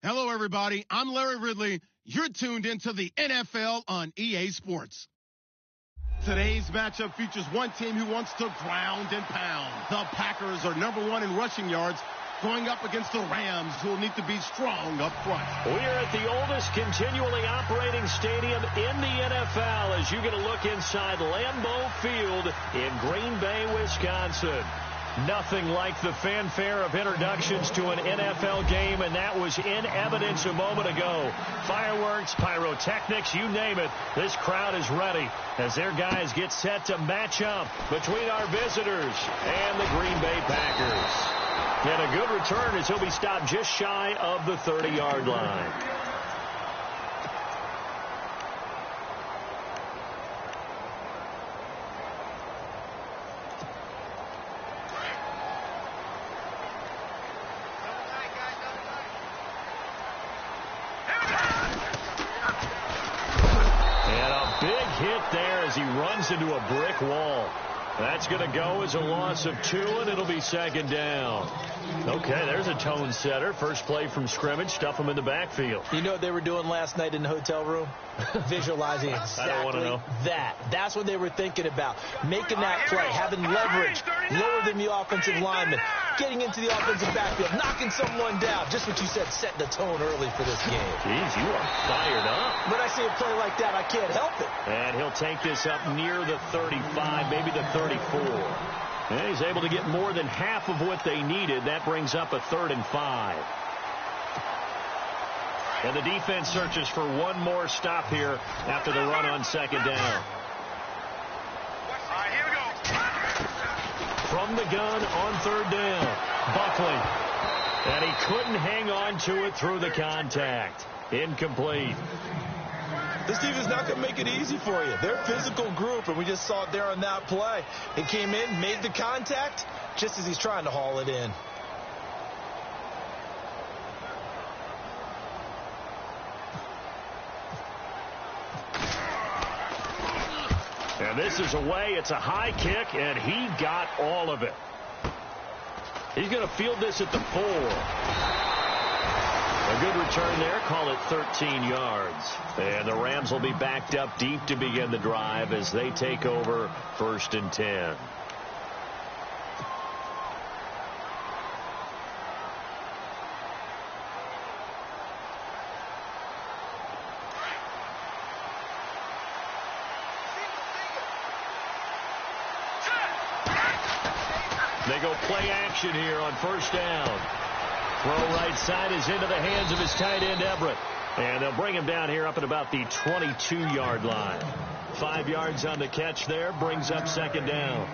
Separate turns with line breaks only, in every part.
Hello, everybody. I'm Larry Ridley. You're tuned into the NFL on EA Sports. Today's matchup features one team who wants to ground and pound. The Packers are #1 in rushing yards, going up against the Rams, who will need to be strong up front.
We are at the oldest continually operating stadium in the NFL as you get a look inside Lambeau Field in Green Bay, Wisconsin. Nothing like the fanfare of introductions to an NFL game, and that was in evidence a moment ago. Fireworks, pyrotechnics, you name it. This crowd is ready as their guys get set to match up between our visitors and the Green Bay Packers. And a good return as he'll be stopped just shy of the 30-yard line. As he runs into a brick wall. That's going to go as a loss of 2, and it'll be second down. Okay, there's a tone setter. First play from scrimmage. Stuff him in the backfield.
You know what they were doing last night in the hotel room? Visualizing exactly
I don't want to know.
that. That's what they were thinking about. Making that play, having leverage, lower than the offensive lineman, getting into the offensive backfield, knocking someone down. Just what you said, setting the tone early for this game.
Jeez, you are fired up.
When I see a play like that, I can't help it.
And he'll take this up near the 35, maybe the 34. And he's able to get more than half of what they needed. That brings up a 3rd and 5. And the defense searches for one more stop here after the run on second down.
Here we go.
From the gun on 3rd down, Buckley. And he couldn't hang on to it through the contact. Incomplete.
This team is not going to make it easy for you. They're a physical group, and we just saw it there on that play. He came in, made the contact, just as he's trying to haul it in.
And this is away. It's a high kick, and he got all of it. He's going to field this at the 4. A good return there. Call it 13 yards. And the Rams will be backed up deep to begin the drive as they take over 1st and 10. They go play action here on 1st down. Throw right side is into the hands of his tight end, Everett. And they'll bring him down here up at about the 22-yard line. 5 yards on the catch there, brings up 2nd down.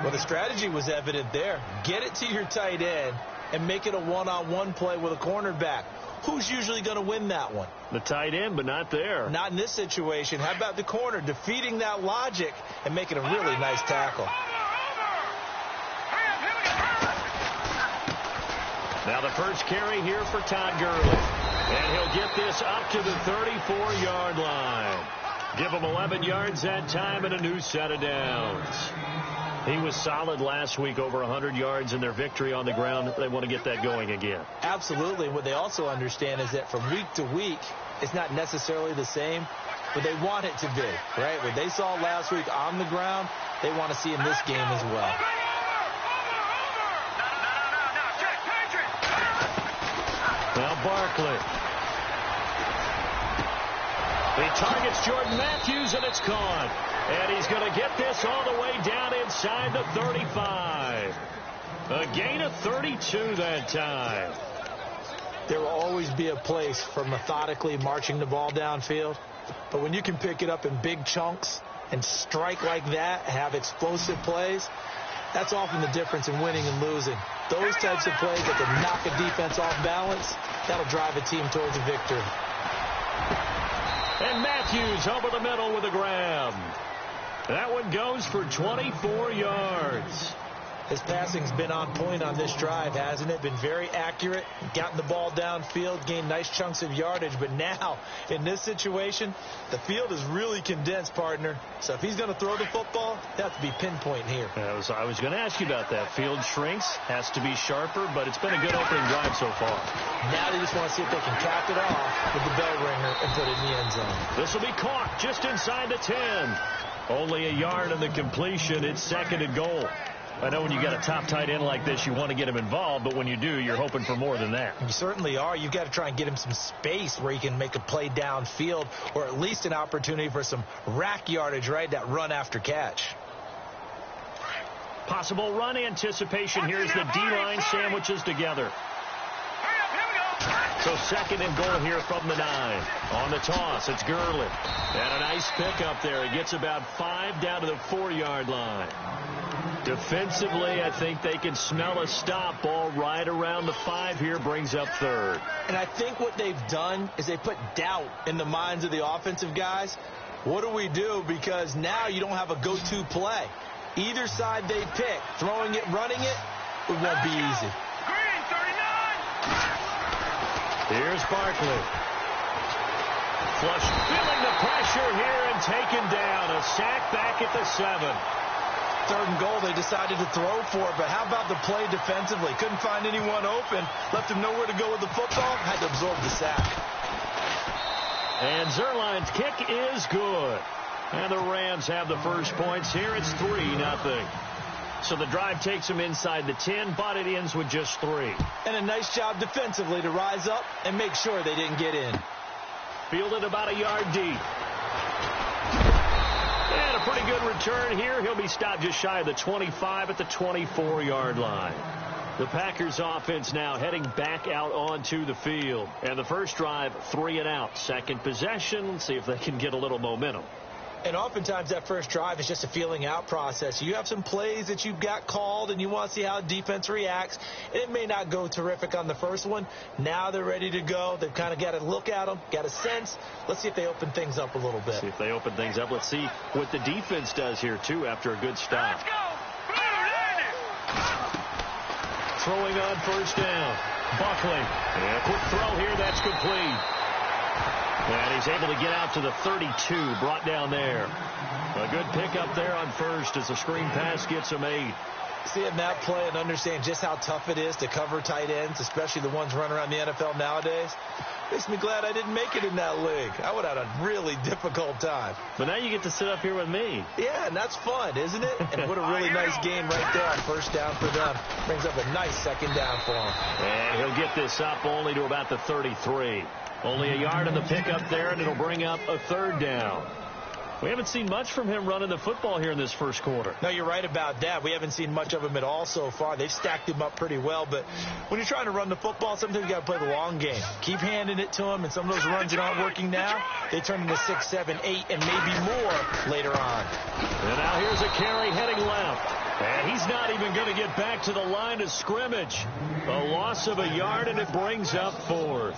Well, the strategy was evident there. Get it to your tight end and make it a one-on-one play with a cornerback. Who's usually going to win that one?
The tight end, but not there.
Not in this situation. How about the corner defeating that logic and making a really nice tackle?
Now the first carry here for Todd Gurley. And he'll get this up to the 34-yard line. Give him 11 yards that time and a new set of downs. He was solid last week, over 100 yards in their victory on the ground. They want to get that going again.
Absolutely. What they also understand is that from week to week, it's not necessarily the same, but they want it to be, right? What they saw last week on the ground, they want to see in this game as well.
Now Barkley. He targets Jordan Matthews, and it's caught. And he's going to get this all the way down inside the 35. A gain of 32 that time.
There will always be a place for methodically marching the ball downfield. But when you can pick it up in big chunks and strike like that, have explosive plays, that's often the difference in winning and losing. Those types of plays that can knock a defense off balance, that'll drive a team towards a victory.
And Matthews over the middle with a grab. That one goes for 24 yards.
His passing's been on point on this drive, hasn't it? Been very accurate, gotten the ball downfield, gained nice chunks of yardage. But now, in this situation, the field is really condensed, partner. So if he's going to throw the football, it has to be pinpoint here.
I was going to ask you about that. Field shrinks, has to be sharper, but it's been a good opening drive so far.
Now they just want to see if they can cap it off with the bell ringer and put it in the end zone.
This will be caught just inside the 10. Only a yard in the completion. It's 2nd and goal. I know when you got a top tight end like this, you want to get him involved, but when you do, you're hoping for more than that.
You certainly are. You've got to try and get him some space where he can make a play downfield, or at least an opportunity for some rack yardage, right? That run after catch.
Possible run anticipation. Here's the D-line sandwiches together. So 2nd and goal here from the 9. On the toss, it's Gurley. And a nice pickup there. He gets about 5 down to the 4-yard line. Defensively, I think they can smell a stop. Ball right around the 5 here, brings up 3rd.
And I think what they've done is they put doubt in the minds of the offensive guys. What do we do? Because now you don't have a go-to play. Either side they pick, throwing it, running it, it won't be easy.
Here's Barkley. Flush, feeling the pressure here and taken down. A sack back at the 7.
3rd and goal, they decided to throw for it, but how about the play defensively? Couldn't find anyone open, left him nowhere to go with the football, had to absorb the sack.
And Zerline's kick is good. And the Rams have the first points here. It's 3-0. So the drive takes them inside the 10, but it ends with just 3.
And a nice job defensively to rise up and make sure they didn't get in.
Fielded about a yard deep. And a pretty good return here. He'll be stopped just shy of the 25 at the 24-yard line. The Packers offense now heading back out onto the field. And the first drive, 3 and out. Second possession. See if they can get a little momentum.
And oftentimes that first drive is just a feeling out process. You have some plays that you've got called and you want to see how defense reacts. It may not go terrific on the first one. Now they're ready to go. They've kind of got to look at them, got a sense. Let's see if they open things up a little bit.
See if they open things up. Let's see what the defense does here, too, after a good stop.
Let's go.
Throwing on first down. Buckley. And a quick throw here. That's complete. And he's able to get out to the 32, brought down there. A good pickup there on first as the screen pass gets him 8.
Seeing that play and understand just how tough it is to cover tight ends, especially the ones running around the NFL nowadays, makes me glad I didn't make it in that league. I would have had a really difficult time.
But now you get to sit up here with me.
Yeah, and that's fun, isn't it? And what a really nice game right there on first down for them. Brings up a nice 2nd down for him.
And he'll get this up only to about the 33. Only a yard in the pickup there, and it'll bring up a 3rd down. We haven't seen much from him running the football here in this first quarter.
No, you're right about that. We haven't seen much of him at all so far. They've stacked him up pretty well, but when you're trying to run the football, sometimes you got to play the long game. Keep handing it to him, and some of those runs that aren't working now, they turn into 6, 7, 8, and maybe more later on.
And now here's a carry heading left. And he's not even going to get back to the line of scrimmage. A loss of a yard, and it brings up 4th.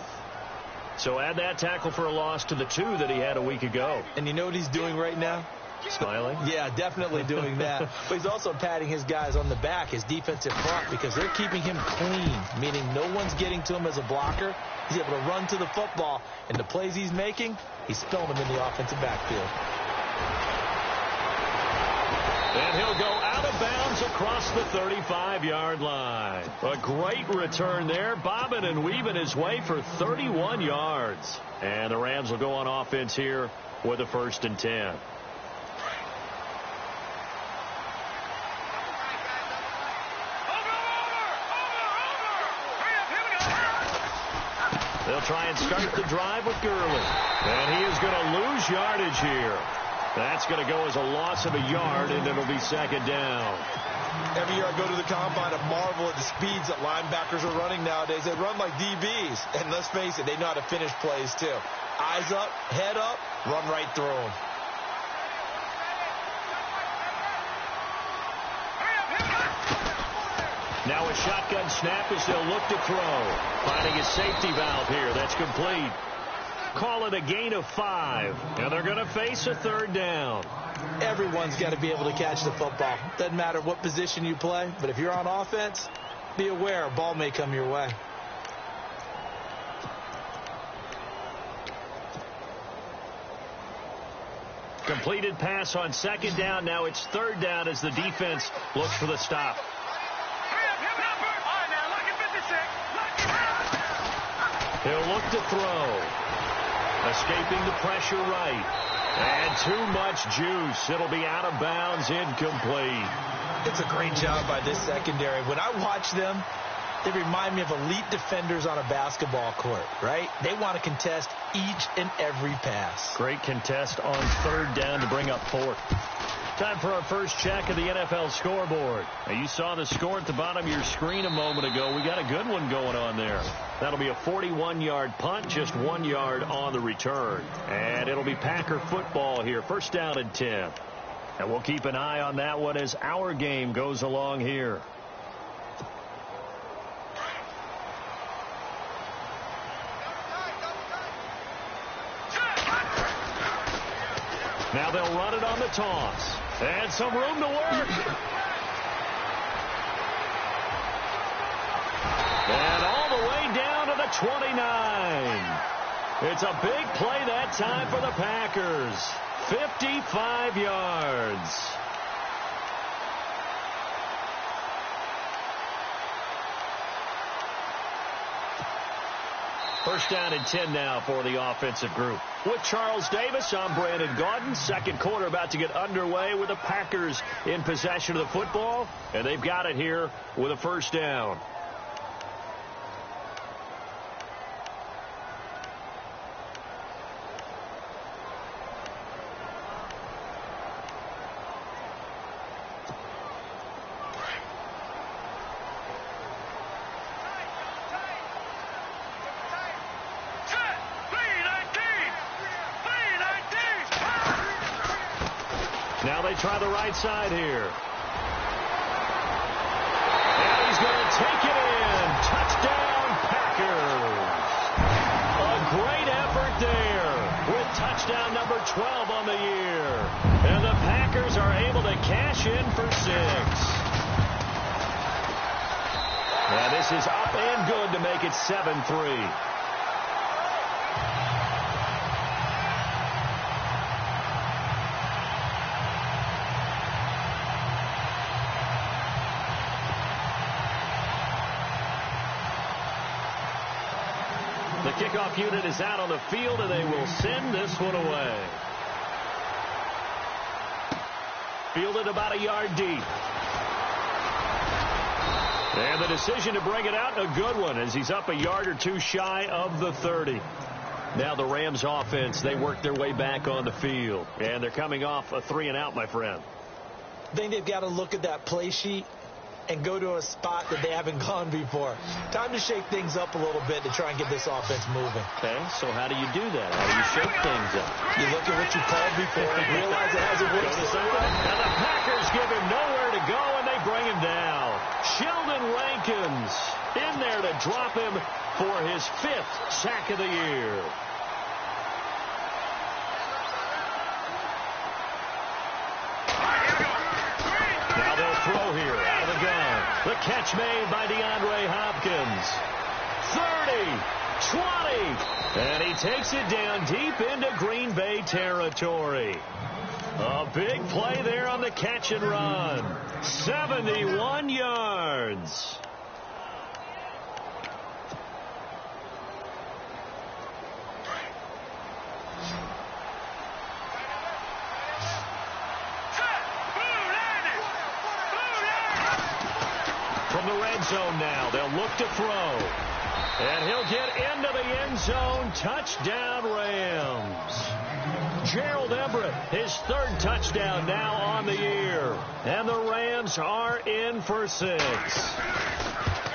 So add that tackle for a loss to the 2 that he had a week ago.
And you know what he's doing right now?
Smiling?
Yeah, definitely doing that. But he's also patting his guys on the back, his defensive front, because they're keeping him clean, meaning no one's getting to him as a blocker. He's able to run to the football, and the plays he's making, he's spilling them in the offensive backfield.
And he'll go out of bounds across the 35-yard line. A great return there, bobbing and weaving his way for 31 yards. And the Rams will go on offense here with a 1st and 10. They'll try and start the drive with Gurley. And he is going to lose yardage here. That's going to go as a loss of a yard, and it'll be 2nd down.
Every year I go to the combine, I marvel at the speeds that linebackers are running nowadays. They run like DBs. And let's face it, they know how to finish plays, too. Eyes up, head up, run right through them.
Now a shotgun snap as they'll look to throw. Finding a safety valve here. That's complete. Call it a gain of 5. And they're going to face a 3rd down.
Everyone's got to be able to catch the football. Doesn't matter what position you play, but if you're on offense, be aware a ball may come your way.
Completed pass on second down. Now it's third down as the defense looks for the stop. He'll look to throw. Escaping the pressure right. And too much juice. It'll be out of bounds, incomplete.
It's a great job by this secondary. When I watch them, they remind me of elite defenders on a basketball court, right? They want to contest each and every pass.
Great contest on third down to bring up fourth. Time for our first check of the NFL scoreboard. Now, you saw the score at the bottom of your screen a moment ago. We got a good one going on there. That'll be a 41-yard punt, just 1 yard on the return. And it'll be Packer football here, first down and 10. And we'll keep an eye on that one as our game goes along here. Now they'll run it on the toss. And some room to work. And all the way down to the 29. It's a big play that time for the Packers. 55 yards. First down and 10 now for the offensive group. With Charles Davis, I'm Brandon Gaudin. Second quarter about to get underway with the Packers in possession of the football. And they've got it here with a first down. Now they try the right side here. And he's going to take it in. Touchdown, Packers. A great effort there with touchdown number 12 on the year. And the Packers are able to cash in for 6. Now this is up and good to make it 7-3. The kickoff unit is out on the field, and they will send this one away. Fielded about a yard deep. And the decision to bring it out, a good one, as he's up a yard or two shy of the 30. Now the Rams offense, they work their way back on the field. And they're coming off a 3-and-out, my friend.
I think they've got to look at that play sheet and go to a spot that they haven't gone before. Time to shake things up a little bit to try and get this offense moving.
Okay, so how do you do that? How do you shake things up?
You look at what you called before and realize it hasn't worked so well.
And the Packers give him nowhere to go, and they bring him down. Sheldon Rankins in there to drop him for his 5th sack of the year. Now they'll throw here out of the gun. The catch made by DeAndre Hopkins. 30, 20, and he takes it down deep into Green Bay territory. A big play there on the catch and run. 71 yards. From the red zone now, they'll look to throw. And he'll get into the end zone. Touchdown, Rams. Gerald Everett, his 3rd touchdown now on the year. And the Rams are in for 6.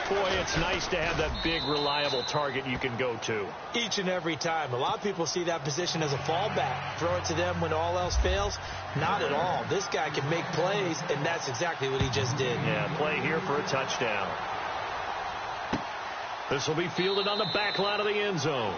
Boy, it's nice to have that big, reliable target you can go to.
Each and every time. A lot of people see that position as a fallback. Throw it to them when all else fails. Not at all. This guy can make plays, and that's exactly what he just did.
Yeah, play here for a touchdown. This will be fielded on the back line of the end zone.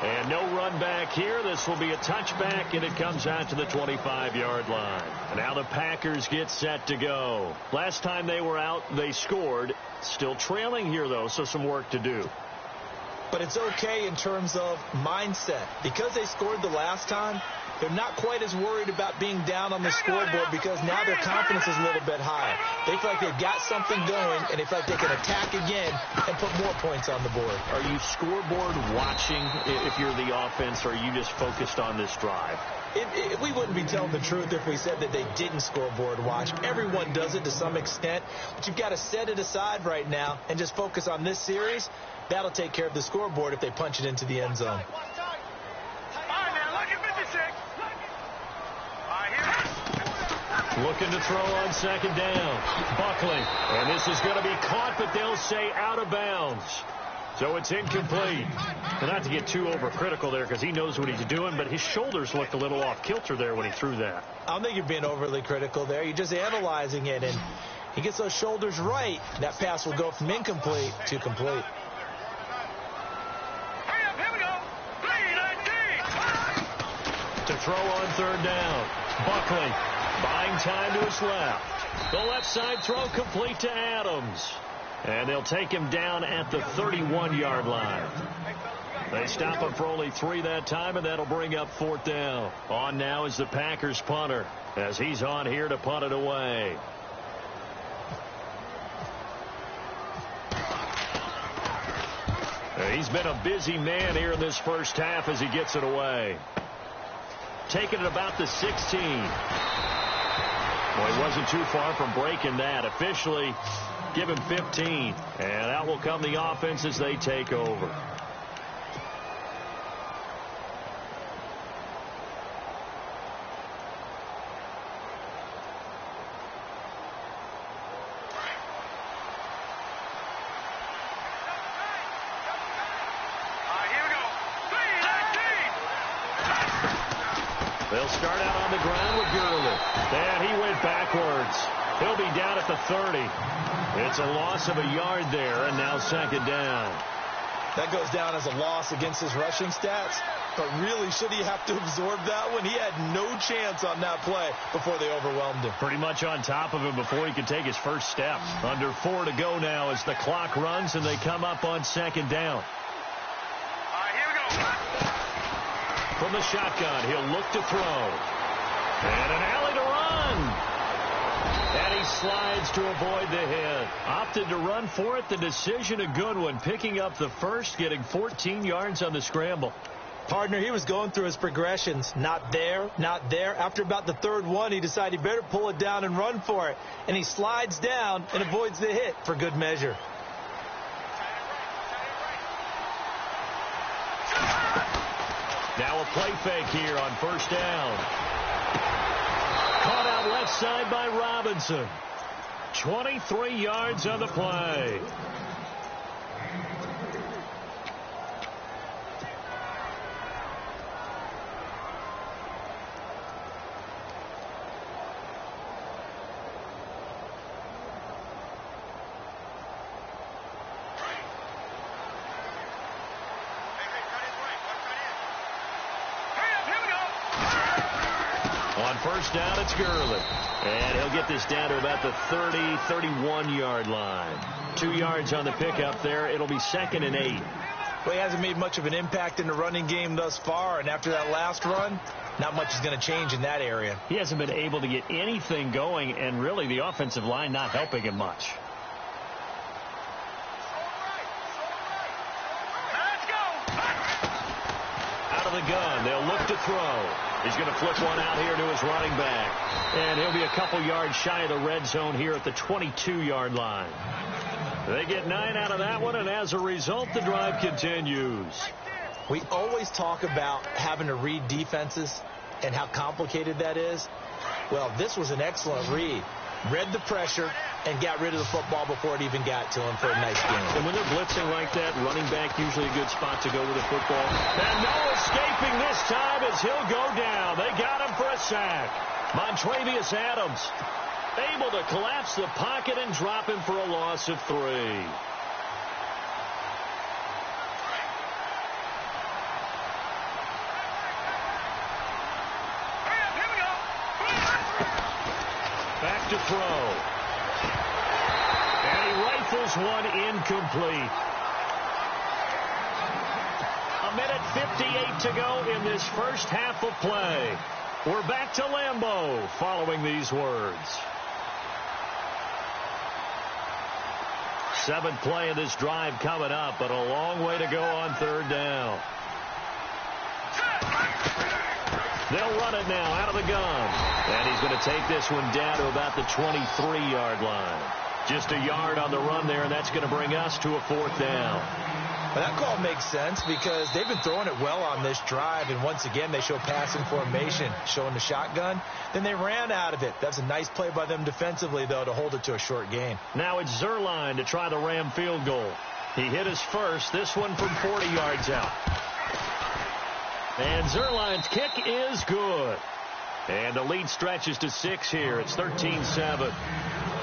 And no run back here. This will be a touchback, and it comes out to the 25-yard line. And now the Packers get set to go. Last time they were out, they scored. Still trailing here, though, so some work to do.
But it's okay in terms of mindset. Because they scored the last time, they're not quite as worried about being down on the scoreboard because now their confidence is a little bit higher. They feel like they've got something going, and they feel like they can attack again and put more points on the board.
Are you scoreboard watching if you're the offense, or are you just focused on this drive?
We wouldn't be telling the truth if we said that they didn't scoreboard watch. Everyone does it to some extent, but you've got to set it aside right now and just focus on this series. That'll take care of the scoreboard if they punch it into the end zone.
Looking to throw on second down. Buckley. And this is going to be caught, but they'll say out of bounds. So it's incomplete. And not to get too overcritical there because he knows what he's doing, but his shoulders looked a little off kilter there when he threw that.
I don't think you're being overly critical there. You're just analyzing it, and he gets those shoulders right. That pass will go from incomplete to complete.
To throw on third down. Buckley buying time to his left. The left side throw complete to Adams. And they'll take him down at the 31-yard line. They stop him for only 3 that time, and that'll bring up fourth down. On now is the Packers punter as he's on here to punt it away. He's been a busy man here in this first half as he gets it away. Taking it about the 16. Well, he wasn't too far from breaking that. Officially, give him 15. And out will come the offense as they take over. They'll start out on the ground with Gurley. And he went backwards. He'll be down at the 30. It's a loss of a yard there, and now second down.
That goes down as a loss against his rushing stats. But really, should he have to absorb that one? He had no chance on that play before they overwhelmed him.
Pretty much on top of him before he could take his first step. Under 4 to go now as the clock runs, and they come up on second down. From the shotgun, he'll look to throw. And an alley to run. And he slides to avoid the hit. Opted to run for it. The decision a good one. Picking up the first, getting 14 yards on the scramble.
Partner, he was going through his progressions. Not there, not there. After about the third one, he decided he better pull it down and run for it. And he slides down and avoids the hit for good measure.
Now a play fake here on first down. Caught out left side by Robinson. 23 yards on the play. On first down, it's Gurley. And he'll get this down to about the 30, 31-yard line. 2 yards on the pickup there. It'll be 2nd and 8.
Well, he hasn't made much of an impact in the running game thus far. And after that last run, not much is going to change in that area.
He hasn't been able to get anything going, and really the offensive line not helping him much. Out of the gun, they'll look to throw. He's going to flip one out here to his running back. And he'll be a couple yards shy of the red zone here at the 22-yard line. They get 9 out of that one, and as a result, the drive continues.
We always talk about having to read defenses and how complicated that is. Well, this was an excellent read. Read the pressure and got rid of the football before it even got to him for a nice game.
And when they're blitzing like that, running back usually a good spot to go with the football. And no escaping this time as he'll go down. They got him for a sack. Montravius Adams able to collapse the pocket and drop him for a loss of 3. Back to throw. And he rifles one incomplete. 1:58 to go in this first half of play. We're back to Lambeau following these words. 7th play of this drive coming up, but a long way to go on 3rd down. They'll run it now out of the gun. And he's going to take this one down to about the 23-yard line. Just a yard on the run there, and that's going to bring us to a 4th down.
Well, that call makes sense because they've been throwing it well on this drive, and once again they show passing formation, showing the shotgun. Then they ran out of it. That's a nice play by them defensively, though, to hold it to a short gain.
Now it's Zuerlein to try the Ram field goal. He hit his first, this one from 40 yards out. And Zuerlein's kick is good. And the lead stretches to 6 here. It's 13-7.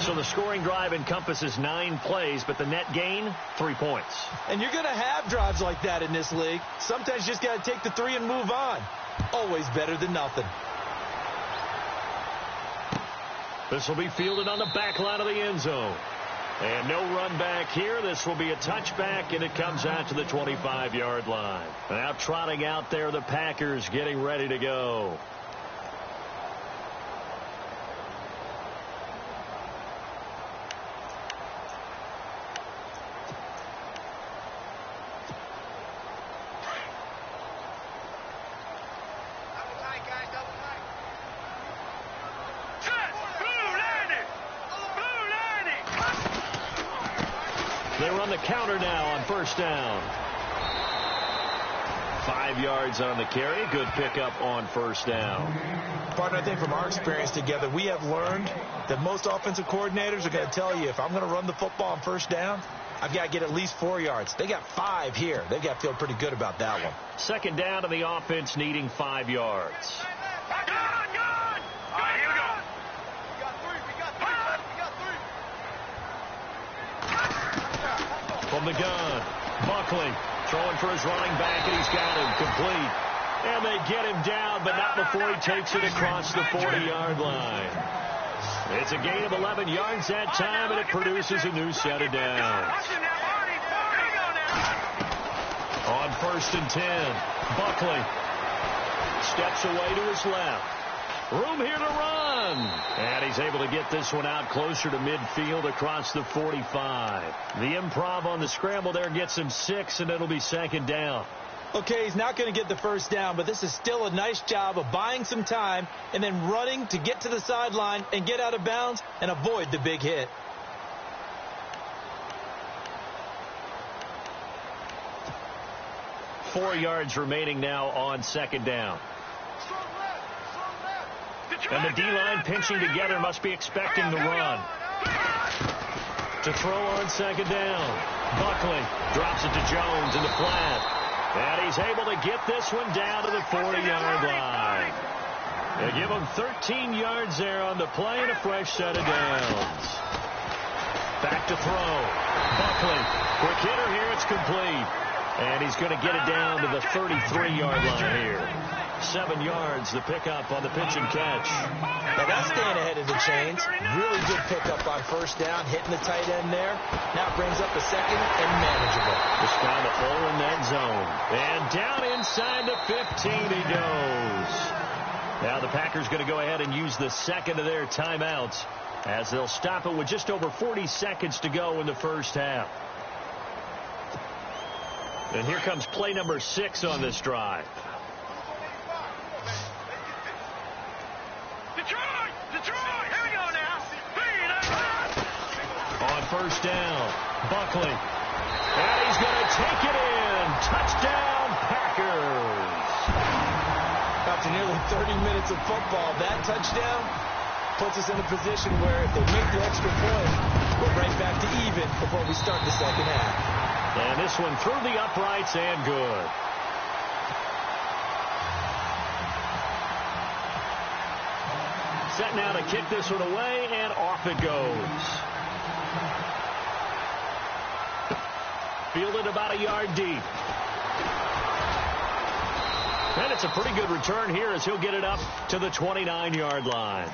So the scoring drive encompasses 9 plays, but the net gain, 3 points.
And you're going to have drives like that in this league. Sometimes you just got to take the 3 and move on. Always better than nothing.
This will be fielded on the back line of the end zone. And no run back here. This will be a touchback, and it comes out to the 25-yard line. Now trotting out there, the Packers getting ready to go. They run the counter now on 1st down. 5 yards on the carry. Good pickup on 1st down.
Partner, I think from our experience together, we have learned that most offensive coordinators are going to tell you, if I'm going to run the football on 1st down, I've got to get at least 4 yards. They got 5 here. They've got to feel pretty good about that one.
2nd down to the offense needing 5 yards. From the gun, Buckley throwing for his running back, and he's got him complete. And they get him down, but not before he takes it across the 40-yard line. It's a gain of 11 yards that time, and it produces a new set of downs. On 1st and 10, Buckley steps away to his left. Room here to run. And he's able to get this one out closer to midfield across the 45. The improv on the scramble there gets him 6, and it'll be 2nd down.
Okay, he's not going to get the 1st down, but this is still a nice job of buying some time and then running to get to the sideline and get out of bounds and avoid the big hit.
Four yards remaining now on 2nd down. And the D-line pinching together, must be expecting the run. To throw on 2nd down. Buckley drops it to Jones in the flat. And he's able to get this one down to the 40-yard line. They give him 13 yards there on the play and a fresh set of downs. Back to throw. Buckley. Quick hitter here. It's complete. And he's going to get it down to the 33-yard line here. 7 yards, the pickup on the pitch and catch.
Now that's staying ahead of the chains. Really good pickup on 1st down, hitting the tight end there. Now it brings up a 2nd and manageable.
Just found a hole in that zone. And down inside the 15 he goes. Now the Packers going to go ahead and use the 2nd of their timeouts as they'll stop it with just over 40 seconds to go in the first half. And here comes play number 6 on this drive. Detroit, here we go now. On 1st down, Buckley. And he's going to take it in. Touchdown, Packers.
After nearly 30 minutes of football, that touchdown puts us in a position where if they make the extra point, we're right back to even before we start the 2nd half.
And this one through the uprights and good. Set now to kick this one away, and off it goes. Fielded about a yard deep. And it's a pretty good return here as he'll get it up to the 29-yard line.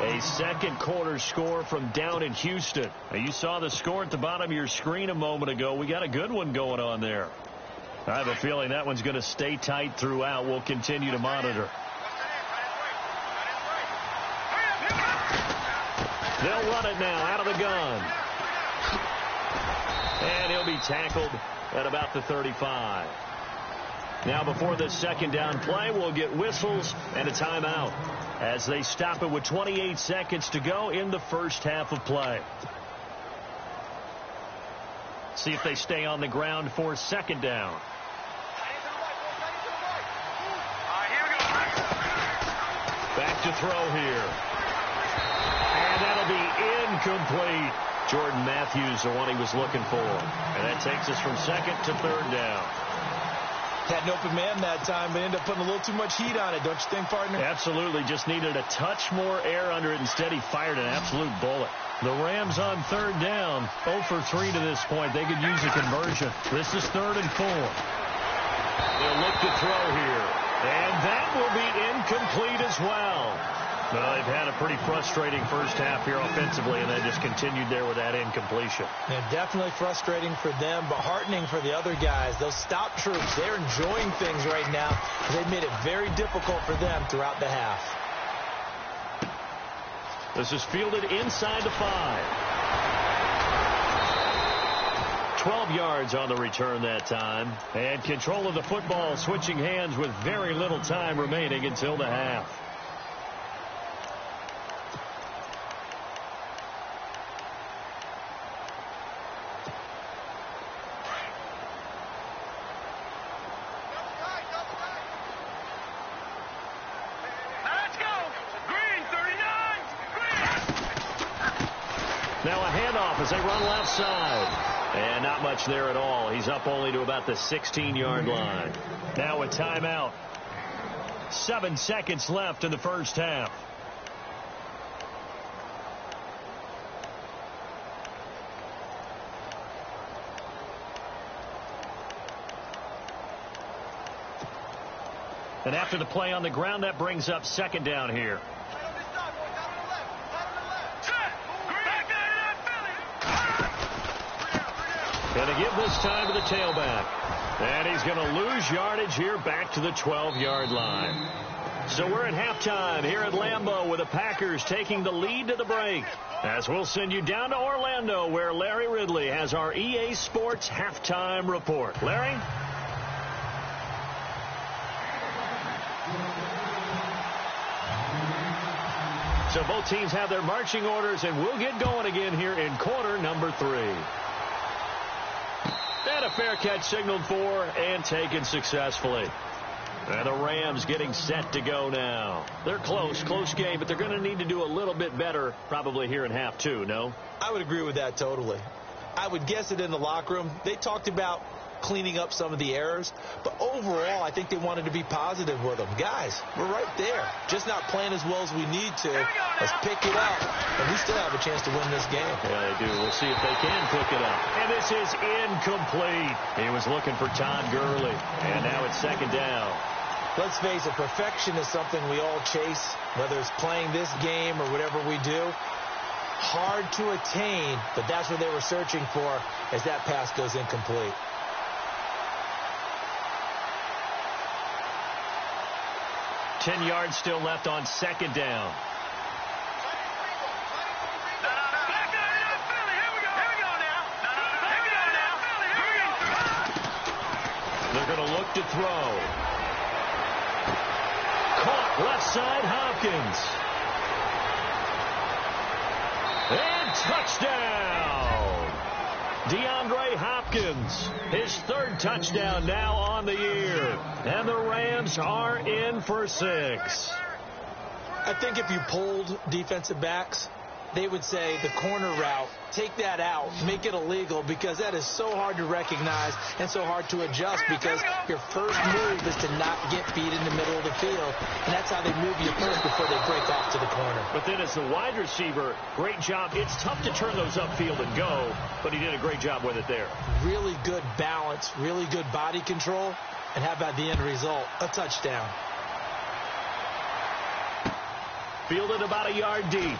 A second quarter score from down in Houston. Now, you saw the score at the bottom of your screen a moment ago. We got a good one going on there. I have a feeling that one's going to stay tight throughout. We'll continue to monitor. They'll run it now out of the gun. And he'll be tackled at about the 35. Now before the second down play, we'll get whistles and a timeout as they stop it with 28 seconds to go in the first half of play. See if they stay on the ground for second down. Back to throw here. And that'll be incomplete. Jordan Matthews, the one he was looking for. And that takes us from second to third down.
Had an open man that time, but ended up putting a little too much heat on it, don't you think, partner?
Absolutely. Just needed a touch more air under it. Instead, he fired an absolute bullet. The Rams on third down. 0 for 3 to this point. They could use a conversion. This is 3rd and 4. They'll look to throw here. And that will be incomplete as well. Well, they've had a pretty frustrating first half here offensively, and they just continued there with that incompletion.
Yeah, definitely frustrating for them, but heartening for the other guys. Those stop troops, they're enjoying things right now. They've made it very difficult for them throughout the half.
This is fielded inside the 5. 12 yards on the return that time. And control of the football switching hands with very little time remaining until the half. Now a handoff as they run left side. And not much there at all. He's up only to about the 16-yard line. Now a timeout. 7 seconds left in the first half. And after the play on the ground, that brings up second down here. Going to give this time to the tailback. And he's going to lose yardage here back to the 12-yard line. So we're at halftime here at Lambeau with the Packers taking the lead to the break. As we'll send you down to Orlando where Larry Ridley has our EA Sports halftime report. Larry? So both teams have their marching orders, and we'll get going again here in quarter number 3. And a fair catch signaled for and taken successfully. And the Rams getting set to go now. They're close game, but they're going to need to do a little bit better probably here in half 2, no?
I would agree with that totally. I would guess it in the locker room. They talked about cleaning up some of the errors, but overall I think they wanted to be positive with them. Guys, we're right there. Just not playing as well as we need to. Let's pick it up, and we still have a chance to win this game.
Yeah, they do. We'll see if they can pick it up. And this is incomplete. He was looking for Todd Gurley, and now it's second down.
Let's face it, perfection is something we all chase, whether it's playing this game or whatever we do. Hard to attain, but that's what they were searching for as that pass goes incomplete.
Ten yards still left on second down. They're going to look to throw. Caught left side, Hopkins. And touchdown. DeAndre Hopkins, his 3rd touchdown now on the year. And the Rams are in for 6.
I think if you polled defensive backs, they would say the corner route, take that out, make it illegal, because that is so hard to recognize and so hard to adjust, because your first move is to not get beat in the middle of the field, and that's how they move you first before they break off to the corner.
But then as the wide receiver, great job. It's tough to turn those upfield and go, but he did a great job with it there.
Really good balance, really good body control, and how about the end result? A touchdown.
Fielded about a yard deep.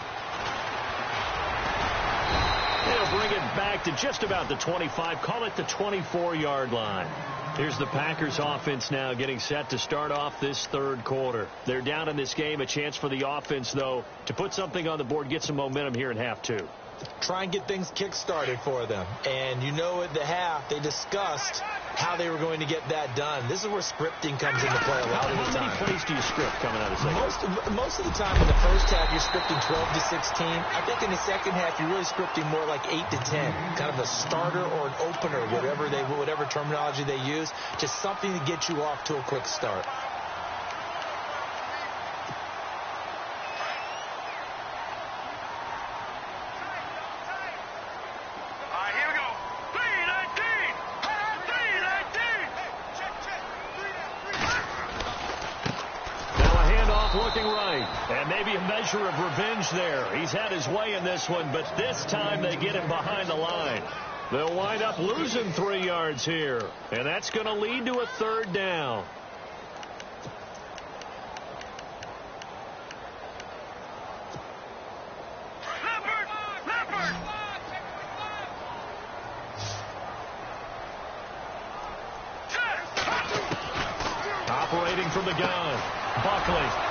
They'll bring it back to just about the 25. Call it the 24-yard line. Here's the Packers offense now getting set to start off this third quarter. They're down in this game. A chance for the offense, though, to put something on the board, get some momentum here in half two.
Try and get things kick-started for them. And you know at the half, they discussed how they were going to get that done. This is where scripting comes into play a lot of the time.
How many plays do you script coming out of second?
Most of the time in the first half, you're scripting 12 to 16. I think in the second half, you're really scripting more like 8 to 10. Kind of a starter or an opener, whatever terminology they use. Just something to get you off to a quick start.
Looking right, and maybe a measure of revenge there. He's had his way in this one, but this time they get him behind the line. They'll wind up losing 3 yards here, and that's going to lead to a third down. Operating from the gun, Buckley.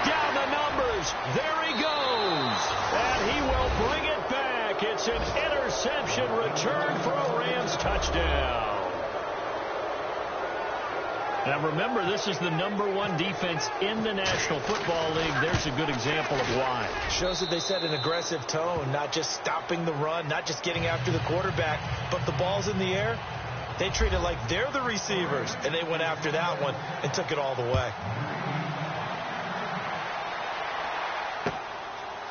Down the numbers. There he goes. And he will bring it back. It's an interception return for a Rams touchdown. Now remember, this is the #1 defense in the National Football League. There's a good example of why.
Shows that they set an aggressive tone, not just stopping the run, not just getting after the quarterback, but the ball's in the air. They treat it like they're the receivers, and they went after that one and took it all the way.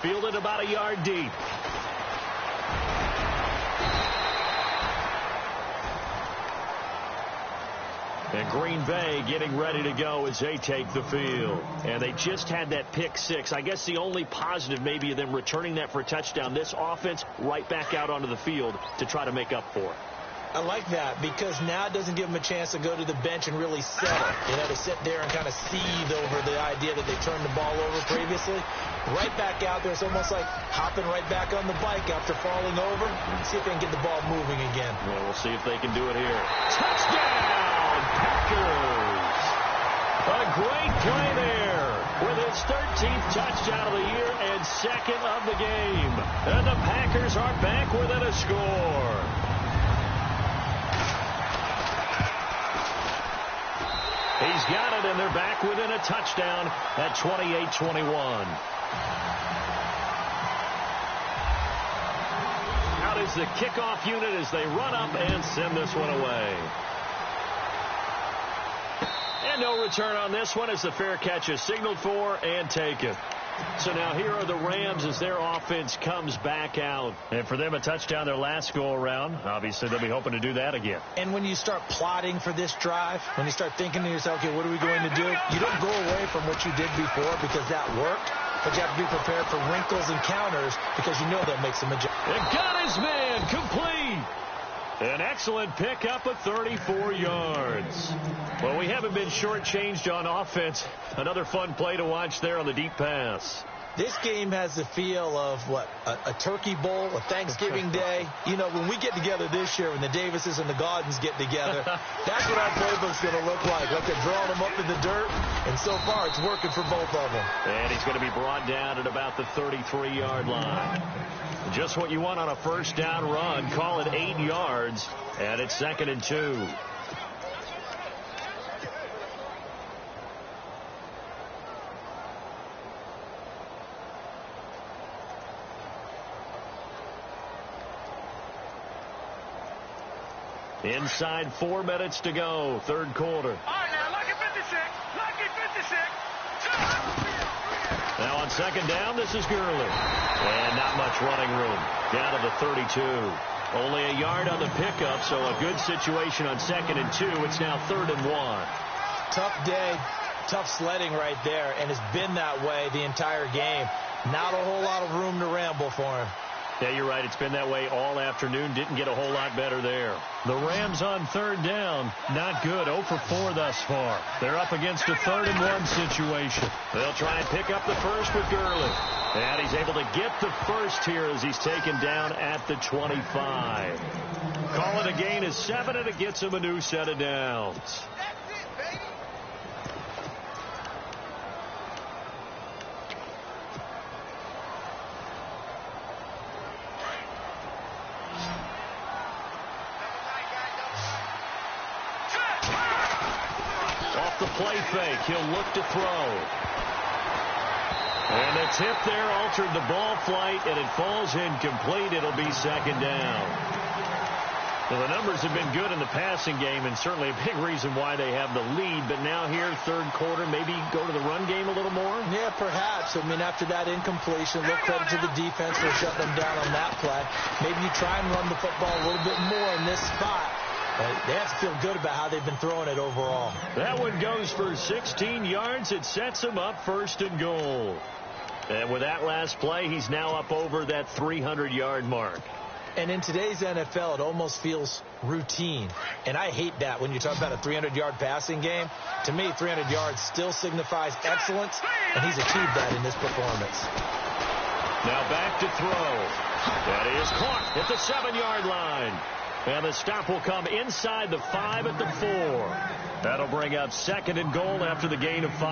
Fielded about a yard deep. And Green Bay getting ready to go as they take the field. And they just had that pick six. I guess the only positive maybe of them returning that for a touchdown. This offense right back out onto the field to try to make up for it.
I like that because now it doesn't give them a chance to go to the bench and really settle. To sit there and kind of seethe over the idea that they turned the ball over previously. Right back out there. It's almost like hopping right back on the bike after falling over. See if they can get the ball moving again.
Well, we'll see if they can do it here. Touchdown, Packers! A great play there with his 13th touchdown of the year and second of the game. And the Packers are back within a score. He's got it, and they're back within a touchdown at 28-21. Out is the kickoff unit as they run up and send this one away. And no return on this one as the fair catch is signaled for and taken. So now here are the Rams as their offense comes back out. And for them, a touchdown their last go-around. Obviously, they'll be hoping to do that again.
And when you start plotting for this drive, when you start thinking to yourself, okay, what are we going to do? You don't go away from what you did before because that worked. But you have to be prepared for wrinkles and counters because you know they'll make some adjustments.
And got his man complete. An excellent pickup of 34 yards. Well, we haven't been shortchanged on offense. Another fun play to watch there on the deep pass.
This game has the feel of, a turkey bowl, a Thanksgiving day. When we get together this year, when the Davises and the Gaudens get together, that's what our playbook's going to look like. Like they're drawing them up in the dirt, and so far it's working for both of them.
And he's going to be brought down at about the 33-yard line. Just what you want on a first down run. Call it 8 yards, and it's 2nd and 2. Inside 4 minutes to go, third quarter.
All right, now, lucky 56. Lucky 56.
Now on second down, this is Gurley. And not much running room. Down to the 32. Only a yard on the pickup, so a good situation on 2nd and 2. It's now 3rd and 1.
Tough day, tough sledding right there, and it's been that way the entire game. Not a whole lot of room to ramble for him.
Yeah, you're right. It's been that way all afternoon. Didn't get a whole lot better there. The Rams on third down. Not good. 0 for 4 thus far. They're up against a 3rd-and-1 situation. They'll try and pick up the first with Gurley. And he's able to get the first here as he's taken down at the 25. Call it a gain of 7, and it gets him a new set of downs. The play fake. He'll look to throw. And the tip there altered the ball flight, and it falls incomplete. It'll be 2nd down. Well, the numbers have been good in the passing game, and certainly a big reason why they have the lead. But now here, 3rd quarter, maybe go to the run game a little more?
Yeah, perhaps. I mean, after that incompletion, look credit to the defense for shutting them down on that play. Maybe you try and run the football a little bit more in this spot. They have to feel good about how they've been throwing it overall.
That one goes for 16 yards. It sets him up 1st and goal. And with that last play, he's now up over that 300-yard mark.
And in today's NFL, it almost feels routine. And I hate that when you talk about a 300-yard passing game. To me, 300 yards still signifies excellence, and he's achieved that in this performance.
Now back to throw. That is caught at the 7-yard line. And the stop will come inside the 5 at the 4. That'll bring up 2nd and goal after the gain of 5.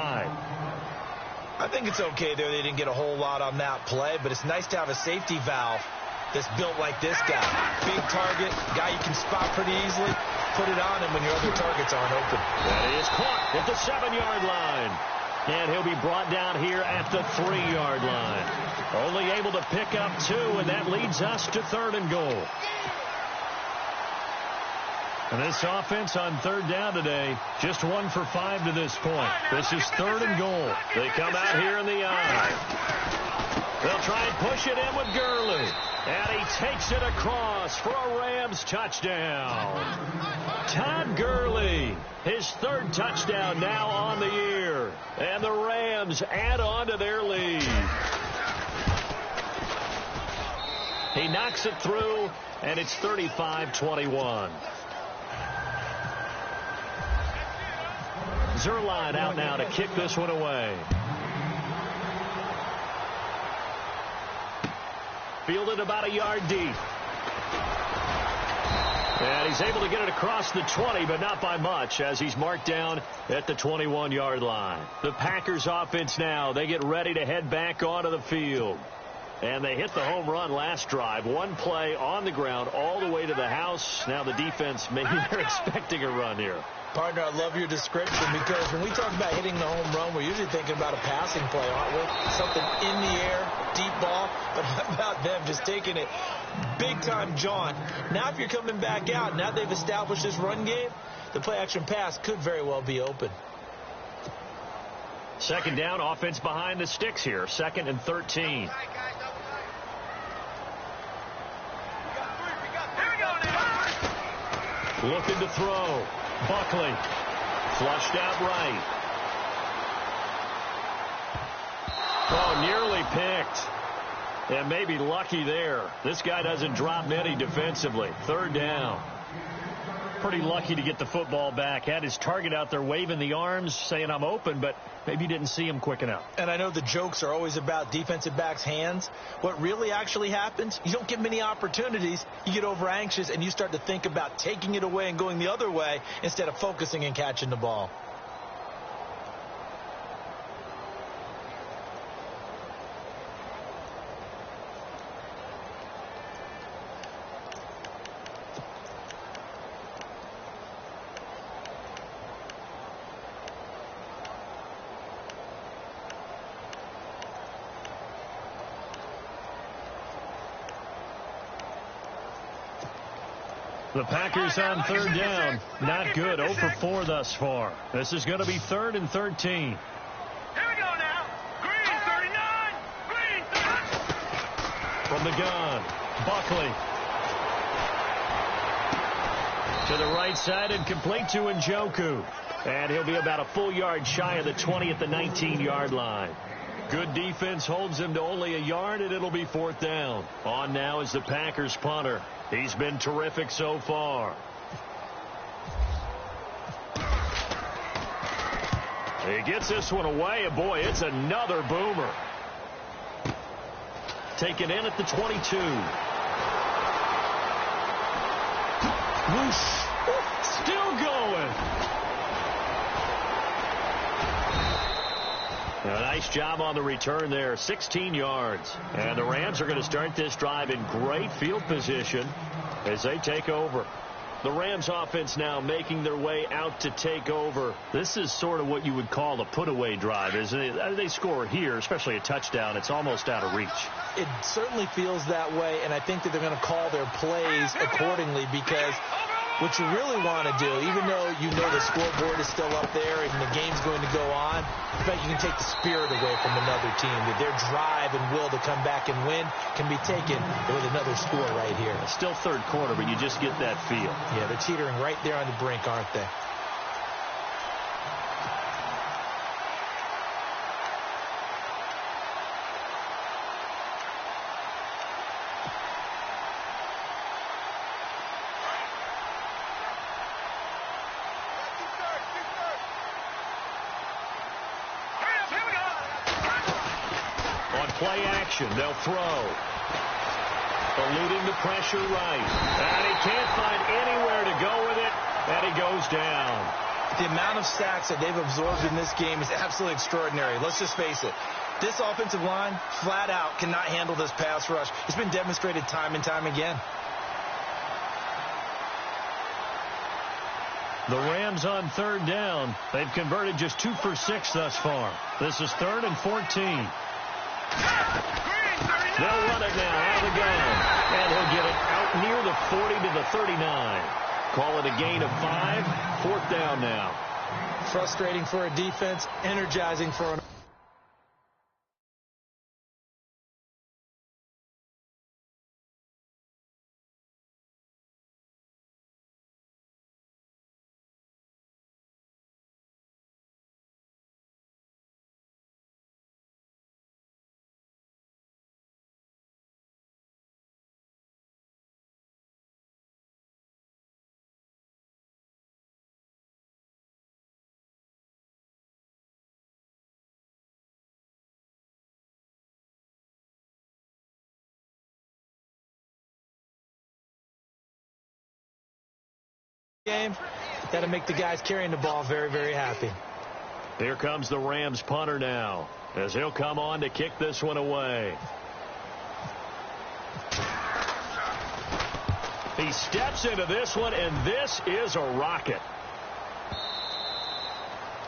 I think it's okay there. They didn't get a whole lot on that play, but it's nice to have a safety valve that's built like this guy. Big target, guy you can spot pretty easily. Put it on him when your other targets aren't open.
That is caught at the 7-yard line. And he'll be brought down here at the 3-yard line. Only able to pick up 2, and that leads us to 3rd and goal. And this offense on 3rd down today, just 1 for 5 to this point. This is 3rd and goal. They come out here in the eye. They'll try and push it in with Gurley. And he takes it across for a Rams touchdown. Todd Gurley, his 3rd touchdown now on the year. And the Rams add on to their lead. He knocks it through, and it's 35-21. Zerline out now to kick this one away. Fielded about a yard deep. And he's able to get it across the 20, but not by much, as he's marked down at the 21-yard line. The Packers offense now, they get ready to head back onto the field. And they hit the home run last drive. 1 play on the ground all the way to the house. Now the defense, maybe they're expecting a run here.
Partner, I love your description, because when we talk about hitting the home run, we're usually thinking about a passing play, aren't we? Something in the air, deep ball. But how about them just taking it big-time jaunt? Now if you're coming back out, now they've established this run game, the play-action pass could very well be open.
2nd down, offense behind the sticks here. 2nd and 13. Looking to throw. Buckley. Flushed out right. Oh, nearly picked. And maybe lucky there. This guy doesn't drop many defensively. 3rd down. Pretty lucky to get the football back. Had his target out there waving the arms, saying I'm open, but maybe didn't see him quick enough.
And I know the jokes are always about defensive backs' hands. What really actually happens, you don't get many opportunities. You get over anxious, and you start to think about taking it away and going the other way instead of focusing and catching the ball.
The Packers on 3rd down. Not good. 0 for 4 thus far. This is going to be 3rd and 13.
Here we go now. Green 39. Green 39.
From the gun, Buckley. To the right side and complete to Njoku. And he'll be about a full yard shy of the 20 at the 19-yard line. Good defense holds him to only a yard, and it'll be 4th down. On now is the Packers punter. He's been terrific so far. He gets this one away, and boy, it's another boomer. Taken in at the 22. Whoosh. Still going. A nice job on the return there, 16 yards. And the Rams are going to start this drive in great field position as they take over. The Rams offense now making their way out to take over. This is sort of what you would call a put-away drive, isn't it? They score here, especially a touchdown. It's almost out of reach.
It certainly feels that way, and I think that they're going to call their plays accordingly, because what you really want to do, even though you know the scoreboard is still up there and the game's going to go on, in fact, you can take the spirit away from another team. That their drive and will to come back and win can be taken with another score right here.
It's still third quarter, but you just get that feel.
Yeah, they're teetering right there on the brink, aren't they?
Play action. They'll throw. Eluding the pressure right. And he can't find anywhere to go with it. And he goes down.
The amount of sacks that they've absorbed in this game is absolutely extraordinary. Let's just face it. This offensive line, flat out, cannot handle this pass rush. It's been demonstrated time and time again.
The Rams on 3rd down. They've converted just 2 for 6 thus far. This is 3rd and 14. They'll run it now out of the gun. And he'll get it out near the 40 to the 39. Call it a gain of 5. 4th down now.
Frustrating for a defense, energizing for an game. That'll make the guys carrying the ball very, very happy.
Here comes the Rams punter now, as he'll come on to kick this one away. He steps into this one, and this is a rocket.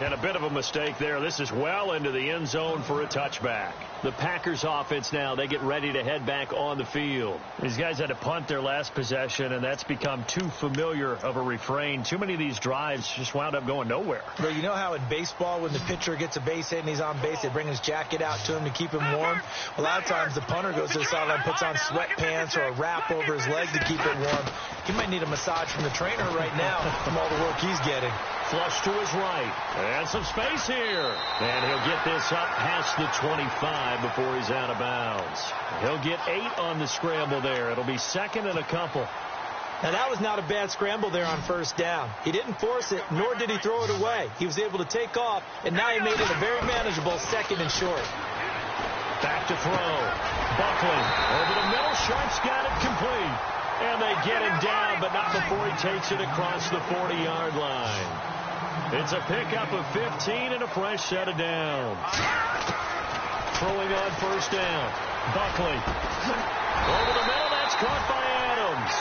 And a bit of a mistake there. This is well into the end zone for a touchback. The Packers offense now, they get ready to head back on the field. These guys had to punt their last possession, and that's become too familiar of a refrain. Too many of these drives just wound up going nowhere.
Well, you know how in baseball, when the pitcher gets a base hit and he's on base, they bring his jacket out to him to keep him warm? A lot of times the punter goes to the sideline, puts on sweatpants or a wrap over his leg to keep it warm. He might need a massage from the trainer right now from all the work he's getting.
Flush to his right. And some space here. And he'll get this up past the 25 before he's out of bounds. He'll get 8 on the scramble there. It'll be 2nd and a couple.
Now, that was not a bad scramble there on 1st down. He didn't force it, nor did he throw it away. He was able to take off, and now he made it a very manageable 2nd and short.
Back to throw. Buckley over the middle. Sharp's got it complete. And they get him down, but not before he takes it across the 40-yard line. It's a pickup of 15 and a fresh set of downs. Throwing on 1st down. Buckley. Over the middle, that's caught by Adams.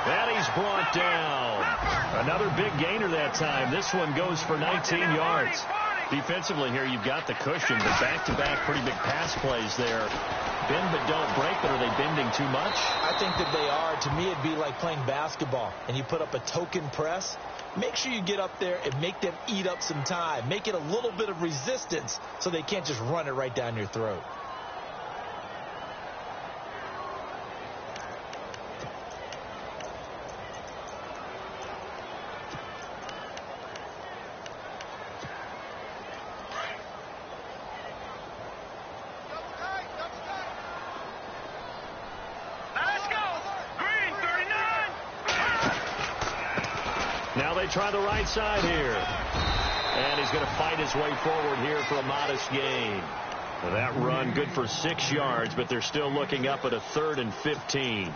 And he's brought down. Another big gainer that time. This one goes for 19 yards. Defensively here, you've got the cushion, but back-to-back pretty big pass plays there. Bend but don't break, but are they bending too much?
I think that they are. To me, it'd be like playing basketball, and you put up a token press. Make sure you get up there and make them eat up some time. Make it a little bit of resistance so they can't just run it right down your throat.
try the right side here. And he's going to fight his way forward here for a modest gain. Now that run good for 6 yards, but they're still looking up at a 3rd and 15.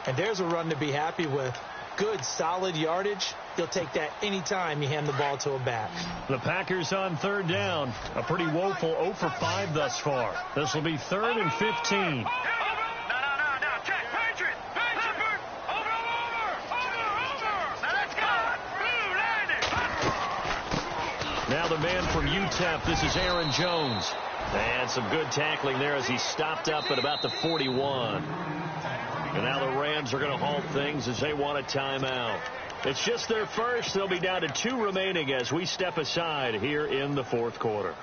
And there's a run to be happy with. Good, solid yardage. He'll take that anytime you hand the ball to a back.
The Packers on 3rd down. A pretty woeful 0 for 5 thus far. This will be 3rd and 15. Now the man from UTEP, this is Aaron Jones. And some good tackling there as he stopped up at about the 41. And now the Rams are going to halt things as they want a timeout. It's just their first. They'll be down to 2 remaining as we step aside here in the 4th quarter.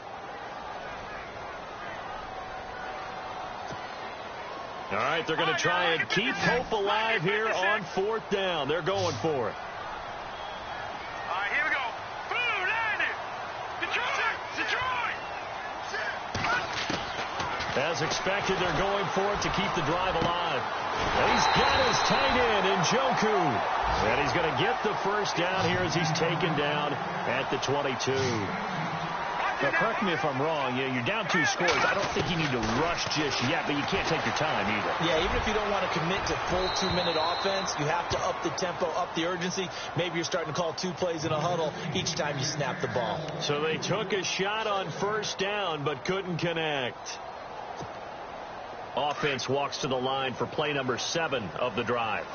All right, they're going to try and keep hope alive here on 4th down. They're going for it. As expected, they're going for it to keep the drive alive. And he's got his tight end in Njoku. And he's going to get the first down here as he's taken down at the 22. Now, correct me if I'm wrong. You're down 2 scores. I don't think you need to rush just yet, but you can't take your time either.
Yeah, even if you don't want to commit to full 2-minute offense, you have to up the tempo, up the urgency. Maybe you're starting to call 2 plays in a huddle each time you snap the ball.
So they took a shot on 1st down, but couldn't connect. Offense walks to the line for play number 7 of the drive.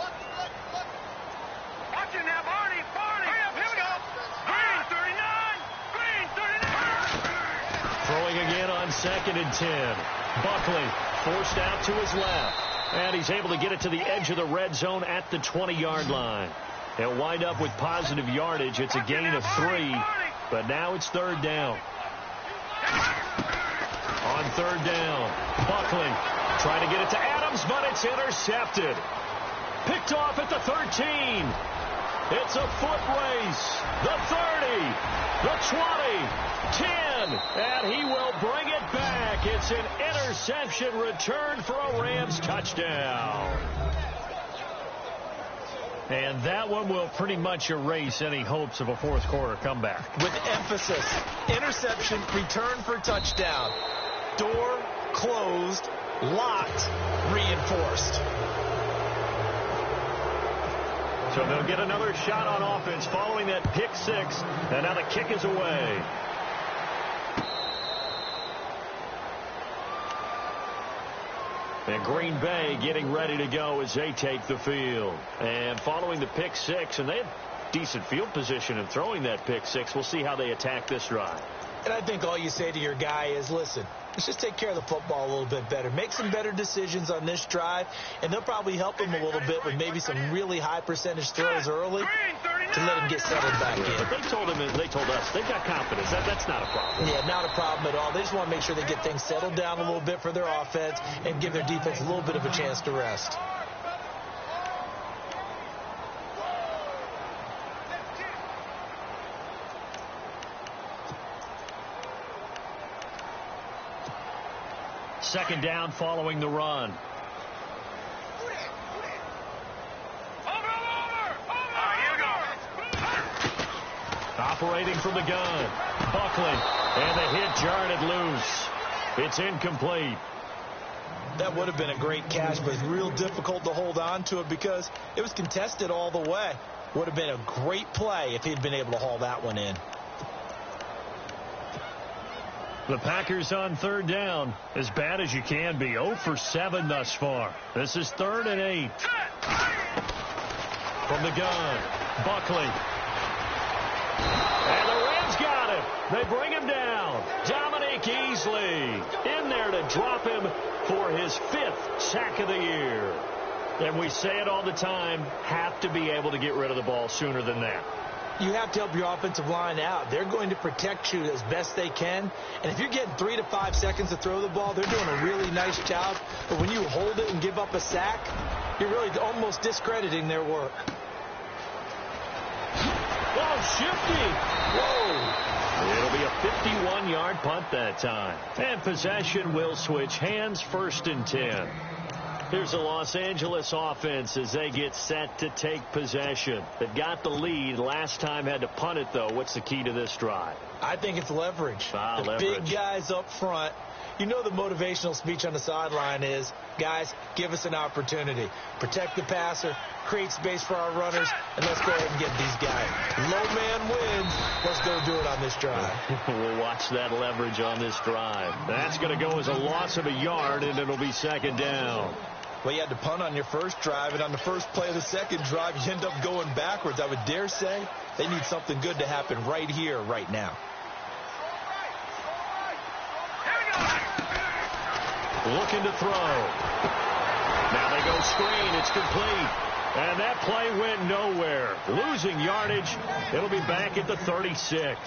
Watch it now, Barney. Hurry up, here we go. Green 39. Green 39.
Throwing again on 2nd and 10. Buckley forced out to his left. And he's able to get it to the edge of the red zone at the 20-yard line. They'll wind up with positive yardage. It's a gain of 3, but now it's 3rd down. On 3rd down, Buckley trying to get it to Adams, but it's intercepted. Picked off at the 13. It's a foot race. The 30, the 20, 10, and he will bring it back. It's an interception return for a Rams touchdown. And that one will pretty much erase any hopes of a 4th quarter comeback.
With emphasis, interception, return for touchdown. Door closed, locked, reinforced.
So they'll get another shot on offense following that pick 6, and now the kick is away. And Green Bay getting ready to go as they take the field. And following the pick 6, and they had decent field position in throwing that pick 6. We'll see how they attack this drive.
And I think all you say to your guy is, listen, let's just take care of the football a little bit better. Make some better decisions on this drive, and they'll probably help him a little bit with maybe some really high percentage throws early to let him get settled back in.
But they told us, they've got confidence. That's not a problem.
Yeah, not a problem at all. They just want to make sure they get things settled down a little bit for their offense and give their defense a little bit of a chance to rest.
Second down following the run. Operating from the gun. Buckley. And the hit jarred loose. It's incomplete.
That would have been a great catch, but it's real difficult to hold on to it because it was contested all the way. Would have been a great play if he'd been able to haul that one in.
The Packers on 3rd down, as bad as you can be. 0 for 7 thus far. This is 3rd and 8. From the gun, Buckley. And the Rams got him. They bring him down. Dominique Easley in there to drop him for his 5th sack of the year. And we say it all the time, have to be able to get rid of the ball sooner than that.
You have to help your offensive line out. They're going to protect you as best they can. And if you're getting 3 to 5 seconds to throw the ball, they're doing a really nice job. But when you hold it and give up a sack, you're really almost discrediting their work.
Oh, shifty. Whoa. It'll be a 51-yard punt that time. And possession will switch hands, 1st and 10. Here's the Los Angeles offense as they get set to take possession. They've got the lead. Last time had to punt it, though. What's the key to this drive?
I think it's leverage.
Leverage.
Big guys up front. You know the motivational speech on the sideline is, guys, give us an opportunity. Protect the passer, create space for our runners, and let's go ahead and get these guys. Low man wins. Let's go do it on this drive.
We'll watch that leverage on this drive. That's going to go as a loss of a yard, and it'll be second down.
Well, you had to punt on your first drive, and on the first play of the second drive, you end up going backwards. I would dare say they need something good to happen right here, right now.
Looking to throw. Now they go screen. It's complete. And that play went nowhere. Losing yardage. It'll be back at the 36.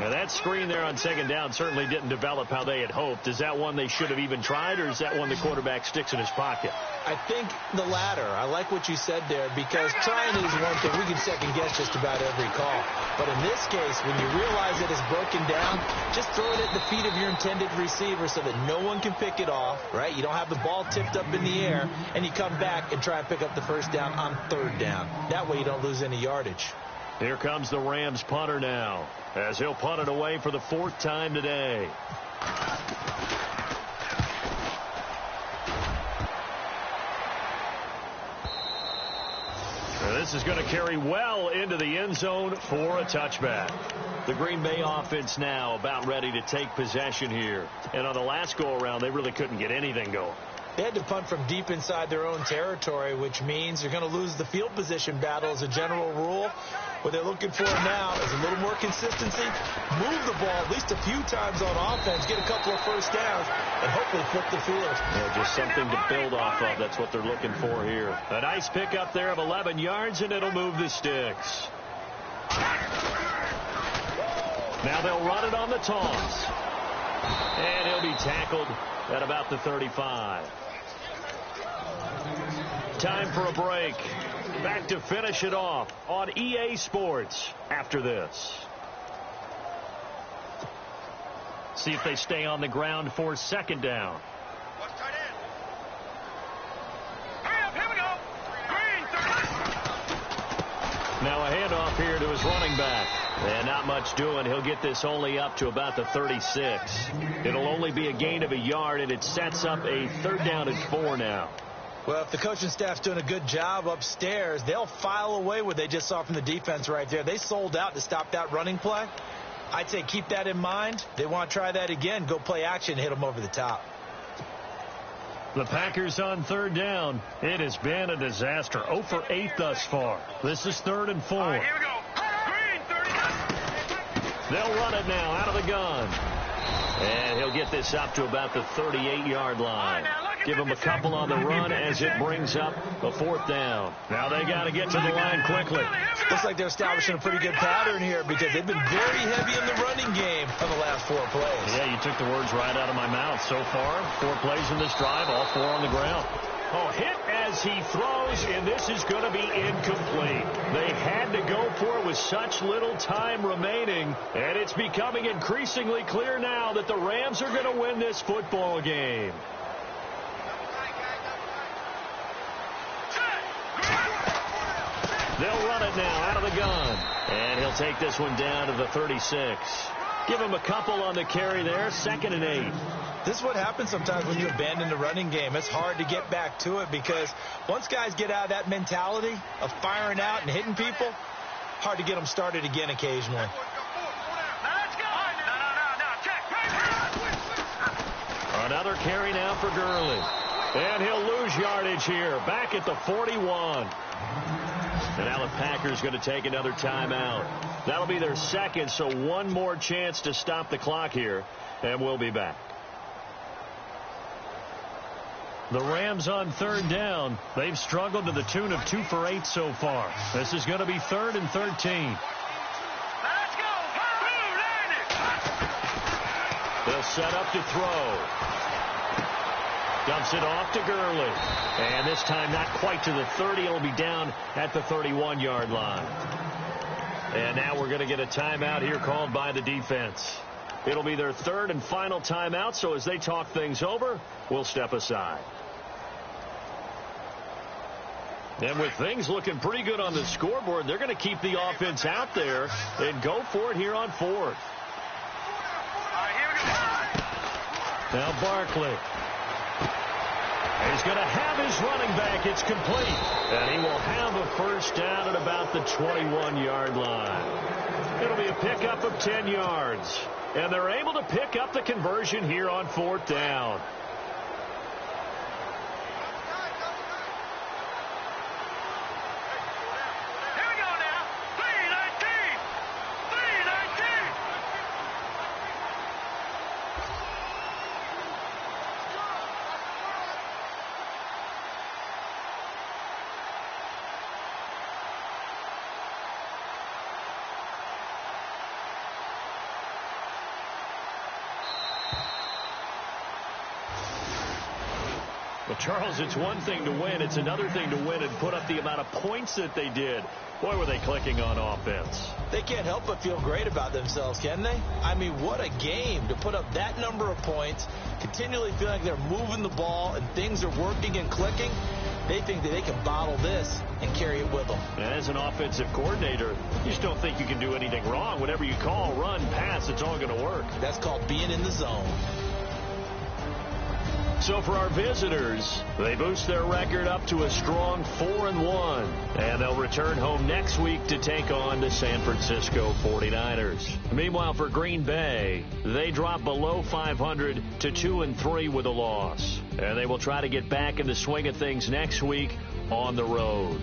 Now that screen there on second down certainly didn't develop how they had hoped. Is that one they should have even tried, or is that one the quarterback sticks in his pocket?
I think the latter. I like what you said there, because trying is one thing. We can second guess just about every call. But in this case, when you realize that it's broken down, just throw it at the feet of your intended receiver so that no one can pick it off, right? You don't have the ball tipped up in the air, and you come back and try and pick up the first down on third down. That way you don't lose any yardage.
Here comes the Rams punter now, as he'll punt it away for the fourth time today. Now this is going to carry well into the end zone for a touchback. The Green Bay offense now about ready to take possession here. And on the last go-around, they really couldn't get anything going.
They had to punt from deep inside their own territory, which means you're going to lose the field position battle as a general rule. What they're looking for now is a little more consistency, move the ball at least a few times on offense, get a couple of first downs, and hopefully flip the field.
Yeah, just something to build off of. That's what they're looking for here. A nice pickup there of 11 yards, and it'll move the sticks. Now they'll run it on the toss. And he'll be tackled at about the 35. Time for a break. Back to finish it off on EA Sports after this. See if they stay on the ground for second down. Now a handoff here to his running back. And not much doing. He'll get this only up to about the 36. It'll only be a gain of a yard, and it sets up a third down and 4 now.
Well, if the coaching staff's doing a good job upstairs, they'll file away what they just saw from the defense right there. They sold out to stop that running play. I'd say keep that in mind. They want to try that again. Go play action, hit them over the top.
The Packers on third down. It has been a disaster. 0 for 8 thus far. This is 3rd and 4.
All right, here we go.
They'll run it now out of the gun. And he'll get this up to about the 38-yard line. Give him a couple on the run as it brings up a 4th down. Now they got to get to the line quickly.
Looks like they're establishing a pretty good pattern here because they've been very heavy in the running game for the last 4 plays.
Yeah, you took the words right out of my mouth. So far, 4 plays in this drive, all 4 on the ground. Oh, hit as he throws, and this is going to be incomplete. They had to go for it with such little time remaining, and it's becoming increasingly clear now that the Rams are going to win this football game. They'll run it now out of the gun, and he'll take this one down to the 36. Give him a couple on the carry there, 2nd and 8.
This is what happens sometimes when you abandon the running game. It's hard to get back to it because once guys get out of that mentality of firing out and hitting people, hard to get them started again occasionally.
Another carry now for Gurley. And he'll lose yardage here, back at the 41. And now the Packers going to take another timeout. That'll be their 2nd, so one more chance to stop the clock here, and we'll be back. The Rams on third down. They've struggled to the tune of 2 for 8 so far. This is going to be 3rd and 13.
Let's go.
They'll set up to throw. Dumps it off to Gurley. And this time not quite to the 30. It'll be down at the 31-yard line. And now we're going to get a timeout here called by the defense. It'll be their 3rd and final timeout, so as they talk things over, we'll step aside. And with things looking pretty good on the scoreboard, they're going to keep the offense out there and go for it here on fourth. Now Barkley. He's going to have his running back. It's complete. And he will have a first down at about the 21-yard line. It'll be a pickup of 10 yards. And they're able to pick up the conversion here on fourth down. Well, Charles, it's one thing to win. It's another thing to win and put up the amount of points that they did. Boy, were they clicking on offense.
They can't help but feel great about themselves, can they? I mean, what a game to put up that number of points, continually feel like they're moving the ball and things are working and clicking. They think that they can bottle this and carry it with them.
And as an offensive coordinator, you just don't think you can do anything wrong. Whatever you call, run, pass, it's all going to work.
That's called being in the zone.
So for our visitors, they boost their record up to a strong 4-1. And they'll return home next week to take on the San Francisco 49ers. Meanwhile, for Green Bay, they drop below 500 to 2-3 with a loss. And they will try to get back in the swing of things next week on the road.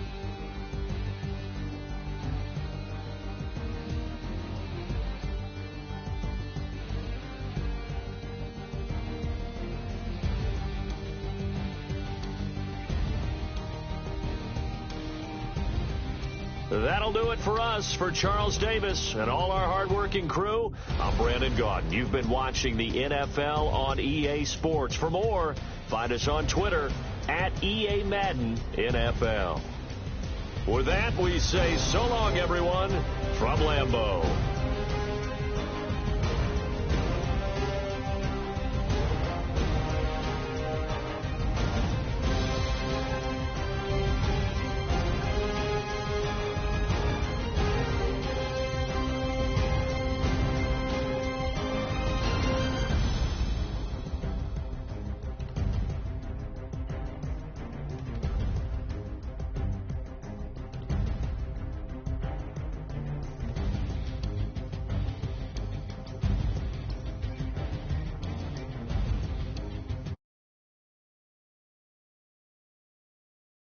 That'll do it for us. For Charles Davis and all our hardworking crew, I'm Brandon Gaudin. You've been watching the NFL on EA Sports. For more, find us on Twitter at EA Madden NFL. With that, we say so long, everyone, from Lambeau.